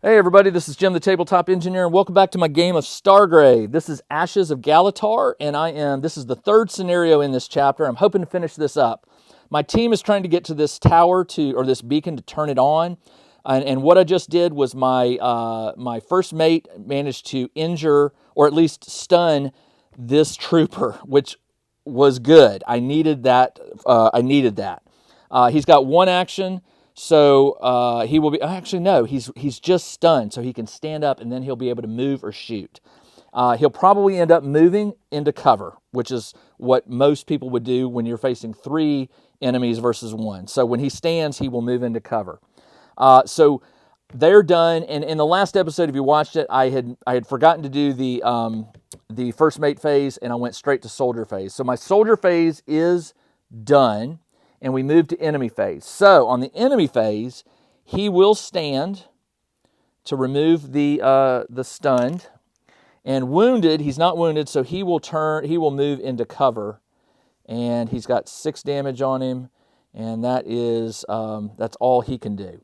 Hey everybody, this is Jim the Tabletop Engineer, and welcome back to my game of Stargrave. This is Ashes of Galatar, and this is the third scenario in this chapter. I'm hoping to finish this up. My team is trying to get to this tower or this beacon to turn it on, and what I just did was my first mate managed to injure or at least stun this trooper, which was good. I needed that. He's got one action. So he will be, actually no, he's just stunned, so he can stand up and then he'll be able to move or shoot. He'll probably end up moving into cover, which is what most people would do when you're facing 3 enemies versus 1. So when he stands, he will move into cover. So they're done, and in the last episode, if you watched it, I had forgotten to do the first mate phase, and I went straight to soldier phase. So my soldier phase is done, and we move to enemy phase. So on the enemy phase, he will stand to remove the stunned, and wounded. He's not wounded, so he will move into cover, and he's got 6 damage on him, and that's all he can do.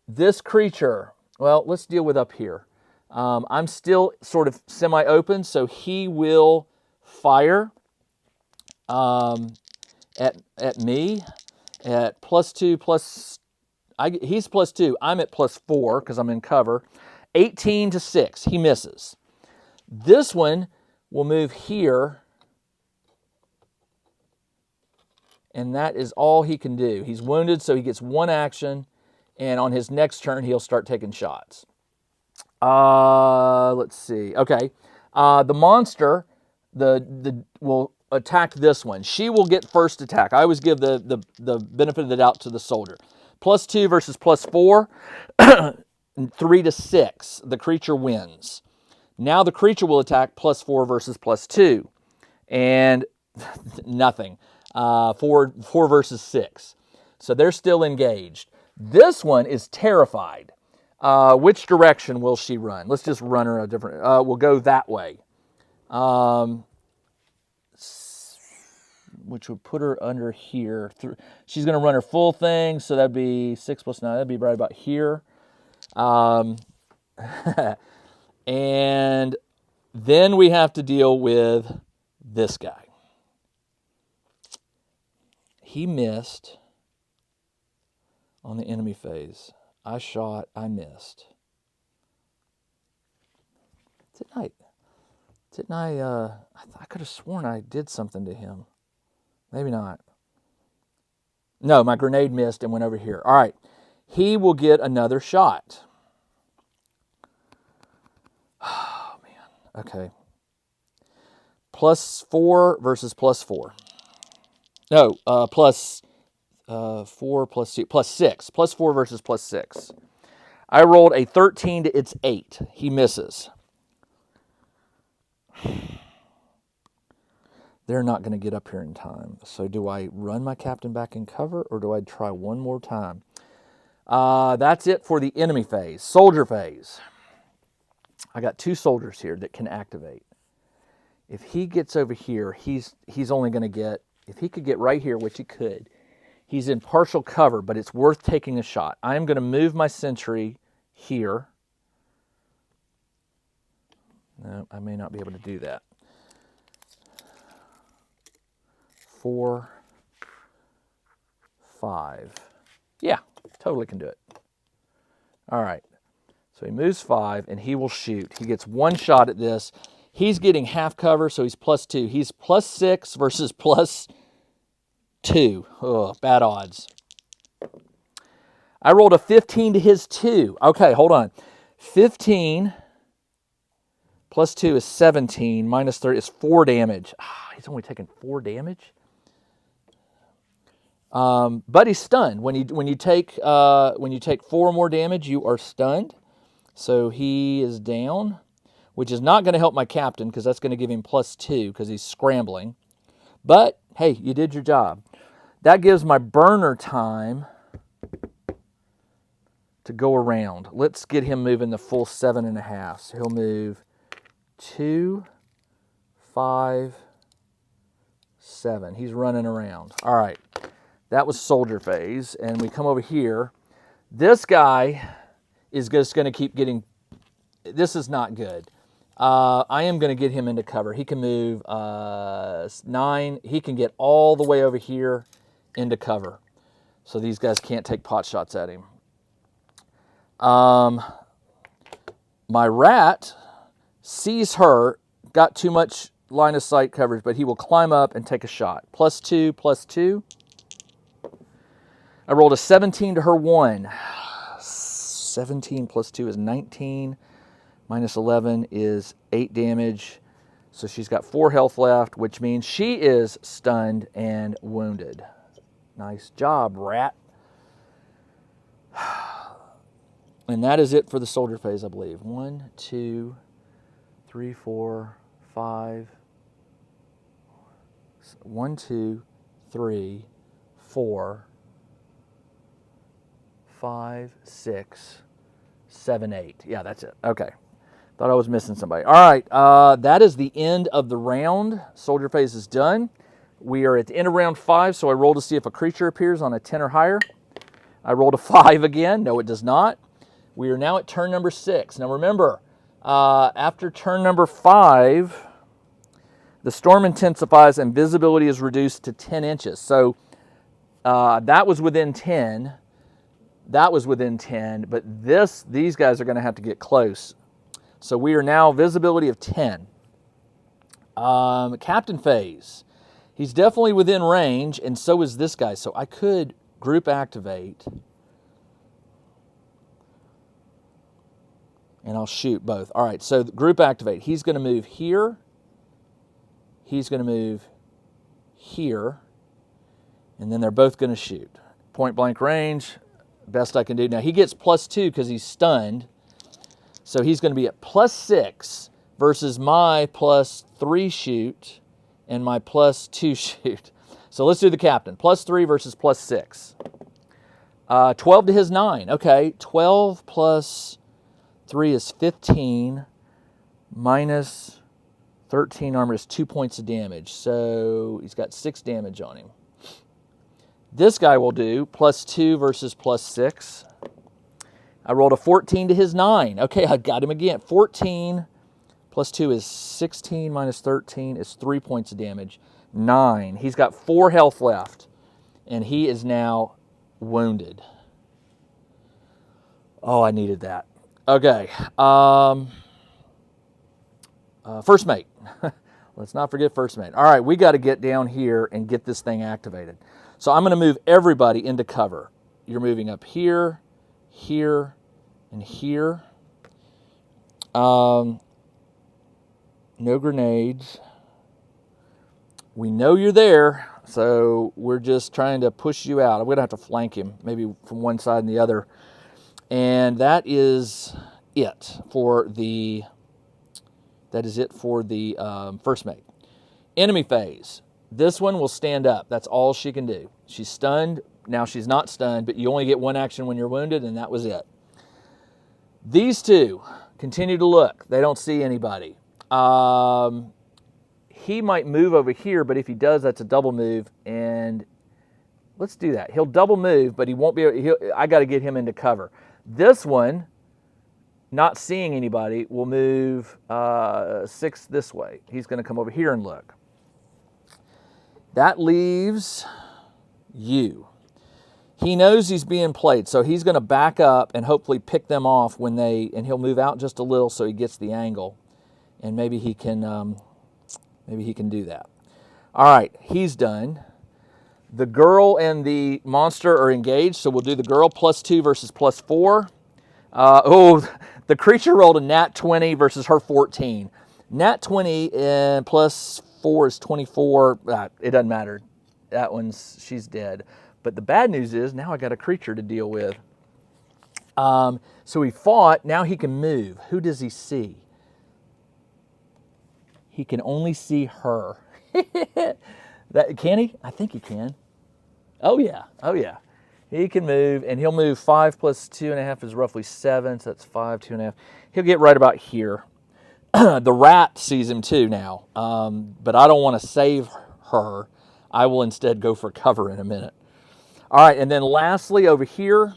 This creature, well, let's deal with up here. I'm still sort of semi-open, so he will fire. At me at +2 plus he's +2. I'm at +4 because I'm in cover. 18 to 6. He misses. This one will move here, and that is all he can do. He's wounded, so he gets 1 action, and on his next turn he'll start taking shots. Let's see. Okay. The monster will attack this one. She will get first attack. I always give the benefit of the doubt to the soldier. +2 versus +4, 3 to 6. The creature wins. Now the creature will attack +4 versus +2, and nothing. 4 versus 6. So they're still engaged. This one is terrified. Which direction will she run? Let's just run her a different. We'll go that way. Which would put her under here. She's going to run her full thing, so that'd be 6 plus 9. That'd be right about here. And then we have to deal with this guy. He missed on the enemy phase. I shot, I missed. Didn't I could have sworn I did something to him. Maybe not. No, my grenade missed and went over here. All right. He will get another shot. Oh, man. Okay. +4 versus +4. No, +4 +2, +6. +4 versus +6. I rolled a 13 to its 8. He misses. They're not going to get up here in time. So do I run my captain back in cover, or do I try one more time? That's it for the enemy phase. Soldier phase. I got 2 soldiers here that can activate. If he gets over here, he's only going to get, if he could get right here, which he could, he's in partial cover, but it's worth taking a shot. I am going to move my sentry here. No, I may not be able to do that. 4, 5. Yeah, totally can do it. All right. So he moves 5, and he will shoot. He gets 1 shot at this. He's getting half cover, so he's +2. He's +6 versus +2. Oh, bad odds. I rolled a 15 to his 2. Okay, hold on. 15 +2 is 17. -30 is 4 damage. He's only taking 4 damage. But he's stunned. When you take 4 more damage, you are stunned. So he is down, which is not going to help my captain because that's going to give him +2 because he's scrambling. But hey, you did your job. That gives my burner time to go around. Let's get him moving the full 7.5. So he'll move 2, 5, 7. He's running around. All right. That was soldier phase, and we come over here. This guy is just going to keep getting... This is not good. I am going to get him into cover. He can move 9. He can get all the way over here into cover. So these guys can't take pot shots at him. My rat sees her, got too much line of sight coverage, but he will climb up and take a shot. +2, +2. I rolled a 17 to her 1. 17 + 2 is 19. -11 is 8 damage. So she's got 4 health left, which means she is stunned and wounded. Nice job, rat. And that is it for the soldier phase, I believe. 1, 2, 3, 4, 5. 1, 2, 3, 4, 5, 6, 7, 8. Yeah, that's it. Okay. Thought I was missing somebody. All right. That is the end of the round. Soldier phase is done. We are at the end of round 5, so I roll to see if a creature appears on a 10 or higher. I rolled a 5 again. No, it does not. We are now at turn number 6. Now remember, after turn number 5, the storm intensifies and visibility is reduced to 10 inches. So that was within 10. That was within 10, but these guys are going to have to get close. So we are now visibility of 10. Captain phase. He's definitely within range, and so is this guy. So I could group activate, and I'll shoot both. All right, so group activate. He's going to move here. He's going to move here, and then they're both going to shoot. Point blank range, best I can do. Now he gets +2 because he's stunned. So he's going to be at +6 versus my +3 shoot and my +2 shoot. So let's do the captain. +3 versus +6. 12 to his 9. Okay, 12 plus 3 is 15. Minus 13 armor is 2 points of damage. So he's got 6 damage on him. This guy will do +2 versus +6. I rolled a 14 to his 9. Okay, I got him again. 14 plus 2 is 16 minus 13 is 3 points of damage. 9. He's got 4 health left, and he is now wounded. Oh, I needed that. Okay. First mate. Let's not forget first mate. All right, we got to get down here and get this thing activated. So I'm going to move everybody into cover. You're moving up here, here, and here. No grenades. We know you're there, so we're just trying to push you out. I'm going to have to flank him, maybe from one side and the other. And that is it for the first mate. Enemy phase. This one will stand up. That's all she can do. She's stunned. Now she's not stunned, but you only get one action when you're wounded, and that was it. These two continue to look. They don't see anybody. He might move over here, but if he does, that's a double move. And let's do that. He'll double move, but he won't be. I got to get him into cover. This one, not seeing anybody, will move 6 this way. He's going to come over here and look. That leaves you. He knows he's being played, so he's going to back up and hopefully pick them off and he'll move out just a little so he gets the angle, and maybe he can do that. All right, he's done. The girl and the monster are engaged, so we'll do the girl +2 versus +4. The creature rolled a nat 20 versus her 14. Nat 20 and +4 is 24. It doesn't matter. She's dead. But the bad news is now I got a creature to deal with. So he fought. Now he can move. Who does he see? He can only see her. Can he? I think he can. Oh yeah. He can move, and he'll move 5 plus 2.5 is roughly 7. So that's 5, 2.5. He'll get right about here. The rat sees him too now, but I don't want to save her. I will instead go for cover in a minute. All right, and then lastly over here,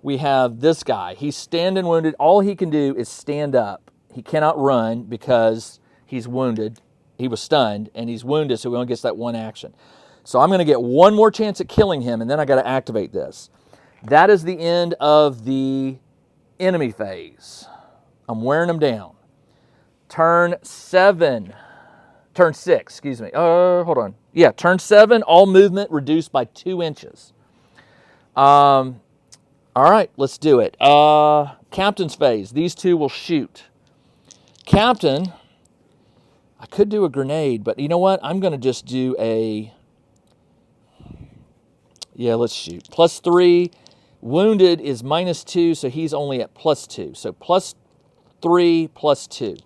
we have this guy. He's standing wounded. All he can do is stand up. He cannot run because he's wounded. He was stunned, and he's wounded, so he only gets that one action. So I'm going to get one more chance at killing him, and then I got to activate this. That is the end of the enemy phase. I'm wearing them down. Turn 6, excuse me. Hold on. Yeah, turn 7, all movement reduced by 2 inches. All right, let's do it. Captain's phase. These two will shoot. Captain, I could do a grenade, but you know what? I'm going to just do a... Yeah, let's shoot. +3. Wounded is -2, so he's only at +2. So +3, +2.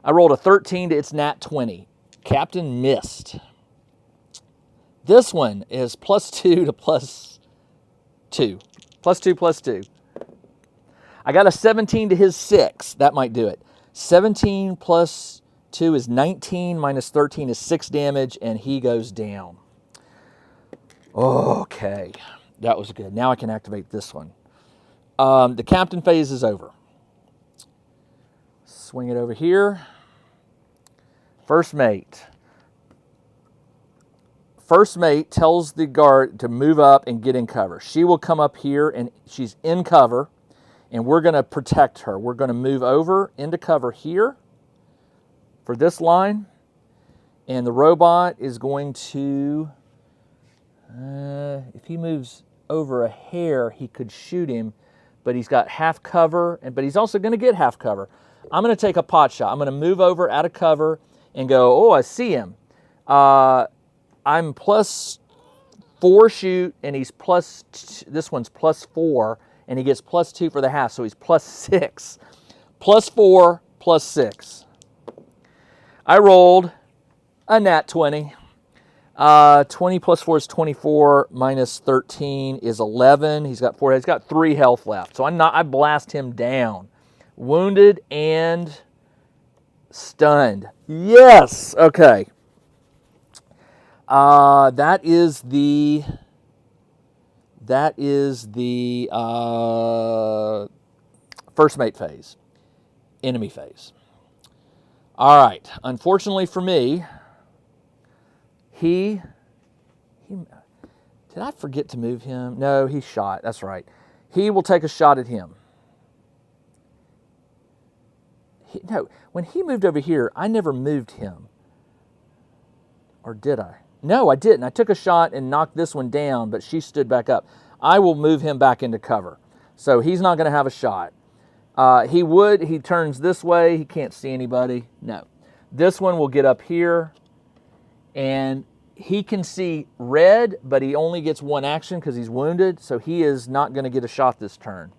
I rolled a 13 to its nat 20. Captain missed. This one is +2 to +2. +2, +2. I got a 17 to his 6. That might do it. 17 plus 2 is 19, minus 13 is 6 damage, and he goes down. Okay, that was good. Now I can activate this one. The captain phase is over. Swing it over here. First mate. First mate tells the guard to move up and get in cover. She will come up here, and she's in cover, and we're going to protect her. We're going to move over into cover here for this line, and the robot is going to, if he moves over a hair, he could shoot him, but he's got half cover, but he's also going to get half cover. I'm going to take a pot shot. I'm going to move over out of cover and go, oh, I see him. I'm +4 shoot, and he's this one's +4, and he gets +2 for the half, so he's +6. +4, +6. I rolled a nat 20. 20 plus 4 is 24, minus 13 is 11. He's got 4. He's got 3 health left, so I blast him down. Wounded and stunned. Yes! Okay. That is the first mate phase. Enemy phase. All right. Unfortunately for me, he did I forget to move him? No, he shot. That's right. He will take a shot at him. No, when he moved over here, I never moved him. Or did I? No, I didn't. I took a shot and knocked this one down, but she stood back up. I will move him back into cover. So he's not going to have a shot. He turns this way. He can't see anybody. No. This one will get up here, and he can see red, but he only gets 1 action because he's wounded, so he is not going to get a shot this turn.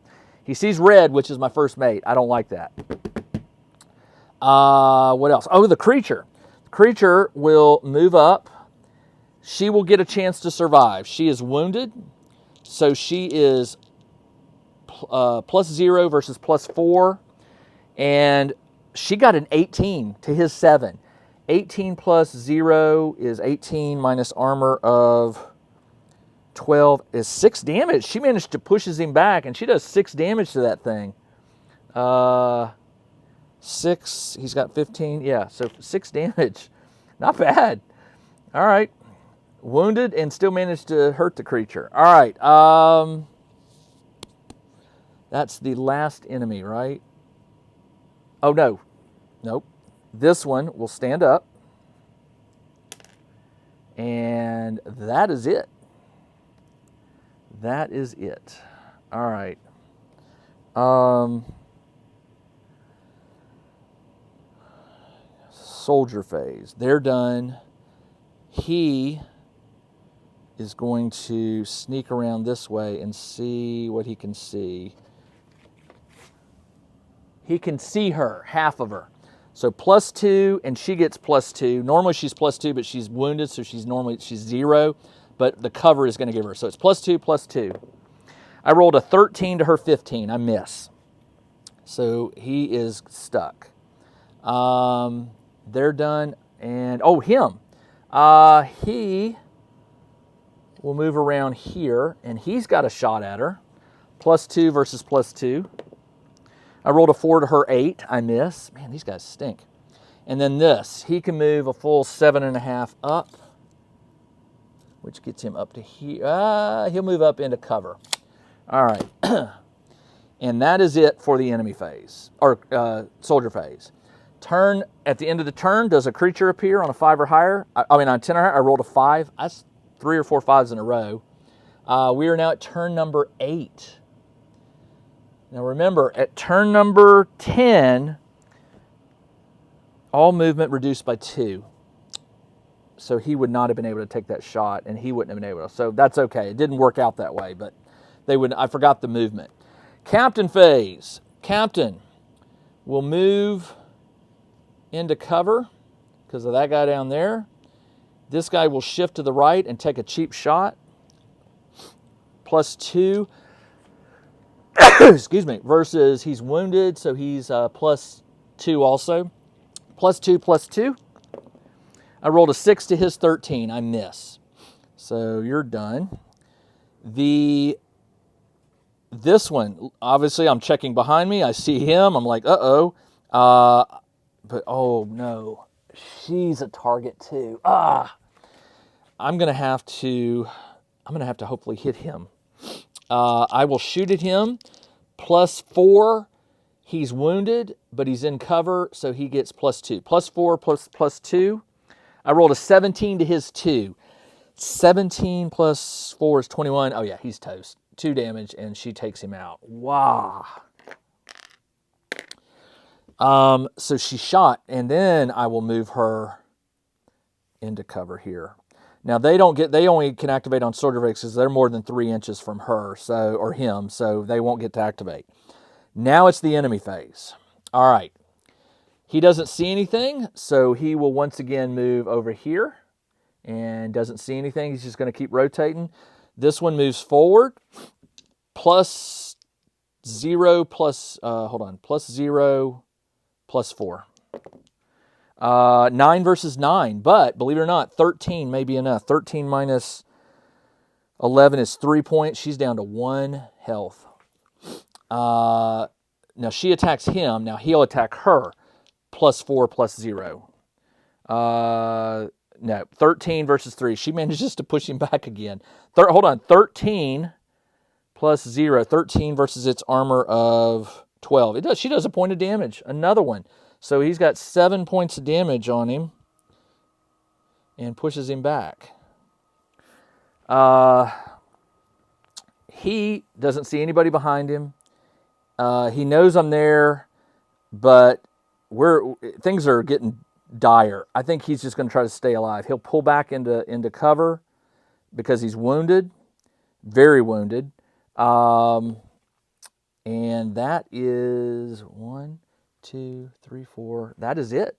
He sees red, which is my first mate. I don't like that. What else? Oh, the creature. The creature will move up. She will get a chance to survive. She is wounded, so she is +0 versus +4, and she got an 18 to his 7. 18 plus 0 is 18, minus armor of 12 is 6 damage. She managed to pushes him back, and she does 6 damage to that thing. 6, he's got 15. Yeah, so 6 damage. Not bad. All right. Wounded and still managed to hurt the creature. All right. That's the last enemy, right? Oh, no. Nope. This one will stand up. And that is it. That is it. All right. Soldier phase. They're done. He is going to sneak around this way and see what he can see. He can see her, half of her. So +2, and she gets +2. Normally she's +2, but she's wounded, so she's 0, but the cover is going to give her. So it's +2, +2. I rolled a 13 to her 15. I miss. So he is stuck. They're done. And, oh, him. He will move around here, and he's got a shot at her. +2 versus +2. I rolled a 4 to her 8. I miss. Man, these guys stink. And then this. He can move a full 7.5 up, which gets him up to here. He'll move up into cover. All right. And that is it for the enemy phase, or soldier phase. Turn, at the end of the turn, does a creature appear on a 5 or higher? On a 10 or higher. I rolled a 5. That's 3 or 4 5s in a row. We are now at turn number 8. Now remember, at turn number 10, all movement reduced by 2. So he would not have been able to take that shot, and he wouldn't have been able to. So that's okay. It didn't work out that way, but they would. I forgot the movement. Captain phase. Captain will move into cover because of that guy down there. This guy will shift to the right and take a cheap shot. +2. Excuse me. Versus he's wounded, so he's +2 also. +2, +2. I rolled a 6 to his 13. I miss. So you're done. This one, obviously I'm checking behind me. I see him. I'm like, uh-oh. But, oh, no. She's a target, too. I'm going to have to hopefully hit him. I will shoot at him. +4. He's wounded, but he's in cover, so he gets +2. +4 +2. I rolled a 17 to his 2. 17 + 4 is 21. Oh, yeah, he's toast. 2 damage, and she takes him out. Wow. So she shot, and then I will move her into cover here. Now they only can activate on soldier phase because they're more than 3 inches from her, or him, so they won't get to activate. Now it's the enemy phase. All right. He doesn't see anything, so he will once again move over here and doesn't see anything. He's just going to keep rotating. This one moves forward. +0 +0 +4. 9 versus 9, but believe it or not, 13 may be enough. 13 minus 11 is 3 points. She's down to 1 health. Now she attacks him. Now he'll attack her. +4 +0. No, 13 versus 3. She manages to push him back again. 13 +0. 13 versus its armor of 12. She does a point of damage. Another one. So he's got 7 points of damage on him and pushes him back. He doesn't see anybody behind him. He knows I'm there, but things are getting dire. I think he's just going to try to stay alive. He'll pull back into cover because he's wounded, very wounded. And that is 1, 2, 3, 4. That is it.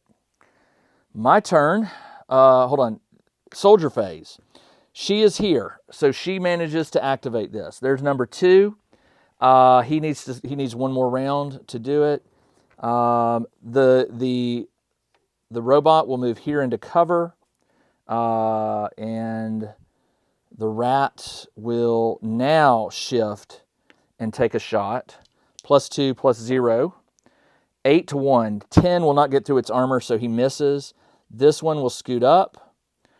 My turn. Hold on. Soldier phase. She is here, so she manages to activate this. There's number 2. He needs one more round to do it. The robot will move here into cover, and the rat will now shift and take a shot. +2 +0. 8 to 1. 10 will not get through its armor, so he misses. This one will scoot up.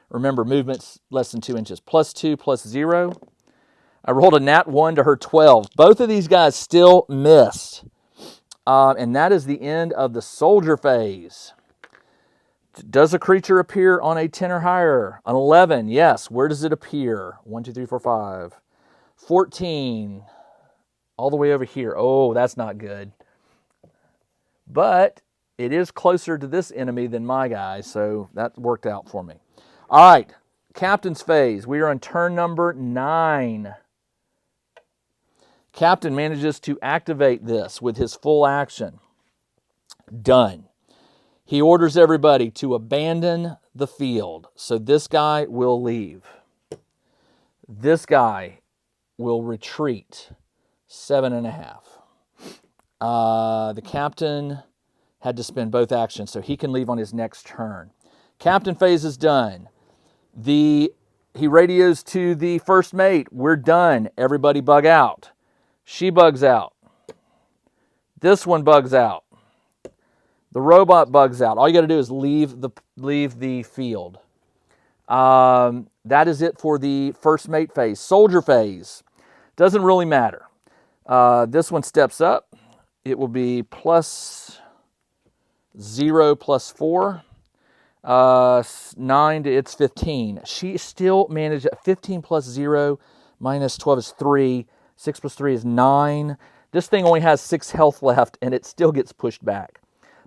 Remember, movement's less than 2 inches. +2 +0. I rolled a nat 1 to her 12. Both of these guys still missed. And that is the end of the soldier phase. Does a creature appear on a 10 or higher? An 11, yes. Where does it appear? 1, 2, 3, 4, 5. 14. All the way over here. Oh, that's not good. But it is closer to this enemy than my guy, so that worked out for me. All right, Captain's phase. We are on turn number 9. Captain manages to activate this with his full action. Done. He orders everybody to abandon the field. So this guy will leave. This guy will retreat 7.5. The captain had to spend both actions, so he can leave on his next turn. Captain phase is done. He radios to the first mate. We're done. Everybody bug out. She bugs out. This one bugs out. The robot bugs out. All you got to do is leave the field. That is it for the first mate phase. Soldier phase. Doesn't really matter. This one steps up. It will be +0 +4. 9 to its 15. She still managed 15 plus 0 minus 12 is 3. 6 plus 3 is 9. This thing only has 6 health left, and it still gets pushed back.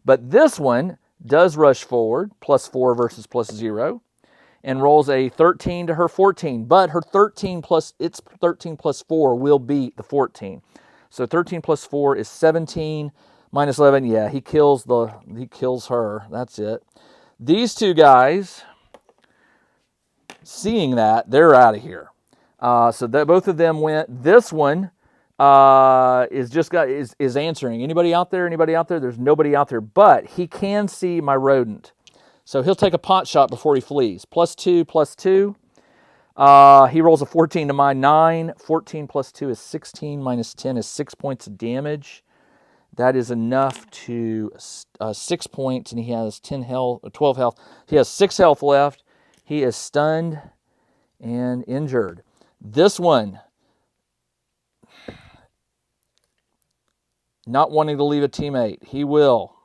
But this one does rush forward, +4 versus +0, and rolls a 13 to her 14. But her 13 plus 4 will beat the 14. So 13 plus 4 is 17 minus 11. Yeah, he kills her. That's it. These two guys, seeing that, they're out of here. So both of them went. This one is answering. Anybody out there? Anybody out there? There's nobody out there, but he can see my rodent. So he'll take a pot shot before he flees. +2, +2. He rolls a 14 to my 9. 14 plus 2 is 16 minus 10 is 6 points of damage. That is enough to 6 points, and he has 12 health. He has 6 health left. He is stunned and injured. This one, not wanting to leave a teammate. He will.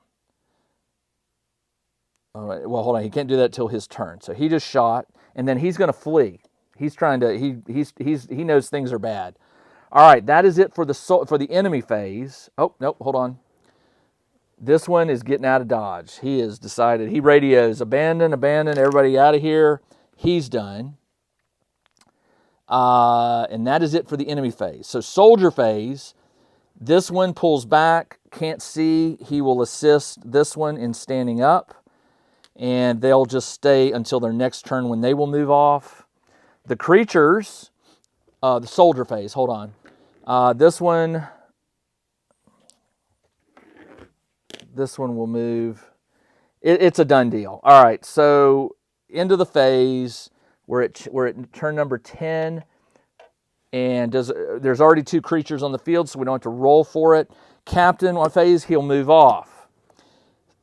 All right, well, hold on. He can't do that till his turn. So he just shot, and then he's going to flee. He's trying to. He knows things are bad. All right, that is it for the enemy phase. Oh, nope, hold on. This one is getting out of Dodge. He has decided. He radios, abandon, everybody out of here. He's done. And that is it for the enemy phase. So soldier phase, this one pulls back, can't see. He will assist this one in standing up, and they'll just stay until their next turn when they will move off. The creatures, the soldier phase, hold on. This one will move. It's a done deal. All right, so into the phase. We're at turn number 10, and there's already 2 creatures on the field, so we don't have to roll for it. Captain on phase, he'll move off.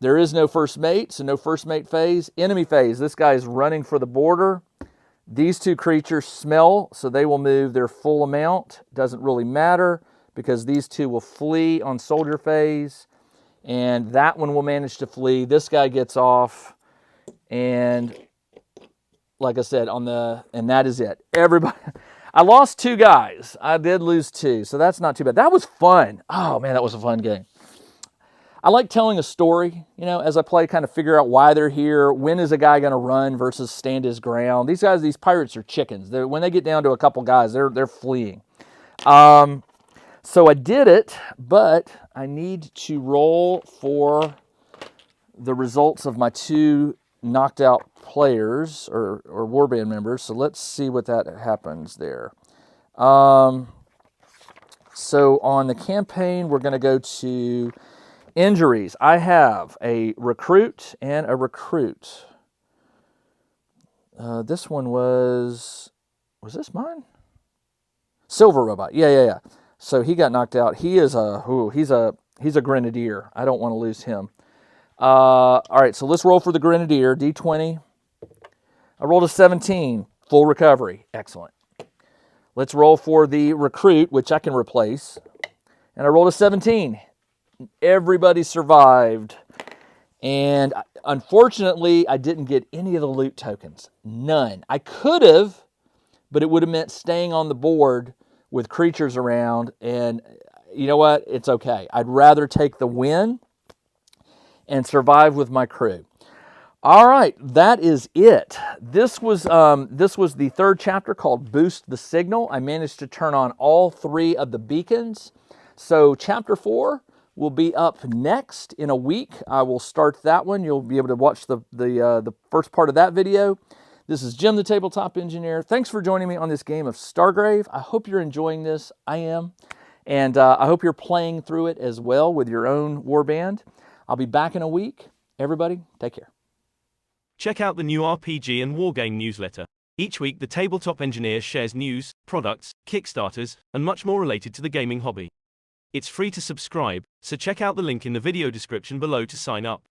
There is no first mate, so no first mate phase. Enemy phase, this guy is running for the border. These 2 creatures smell, so they will move their full amount. Doesn't really matter because these 2 will flee on soldier phase, and that one will manage to flee. This guy gets off, and like I said, and that is it. Everybody, I lost 2 guys. I did lose 2, so that's not too bad. That was fun. Oh man, that was a fun game. I like telling a story, as I play, kind of figure out why they're here. When is a guy going to run versus stand his ground? These pirates are chickens. When they get down to a couple guys, they're fleeing. So I did it, but I need to roll for the results of my 2 knocked out players or warband members. So let's see what that happens there. So on the campaign, we're going to go to injuries. I have a recruit and a recruit. This one was this mine? Silver robot. Yeah. So he got knocked out. He is he's a grenadier. I don't want to lose him. All right, so let's roll for the grenadier. D20. I rolled a 17. Full recovery. Excellent. Let's roll for the recruit, which I can replace. And I rolled a 17. Everybody survived. And unfortunately, I didn't get any of the loot tokens. None. I could have, but it would have meant staying on the board with creatures around. And you know what? It's okay. I'd rather take the win and survive with my crew. All right, that is it. This was the 3rd chapter called Boost the Signal. I managed to turn on all 3 of the beacons. So chapter 4 will be up next in a week. I will start that one. You'll be able to watch the first part of that video. This is Jim, the Tabletop Engineer. Thanks for joining me on this game of Stargrave. I hope you're enjoying this. I am. And I hope you're playing through it as well with your own warband. I'll be back in a week. Everybody, take care. Check out the new RPG and Wargame newsletter. Each week, the Tabletop Engineer shares news, products, Kickstarters, and much more related to the gaming hobby. It's free to subscribe, so check out the link in the video description below to sign up.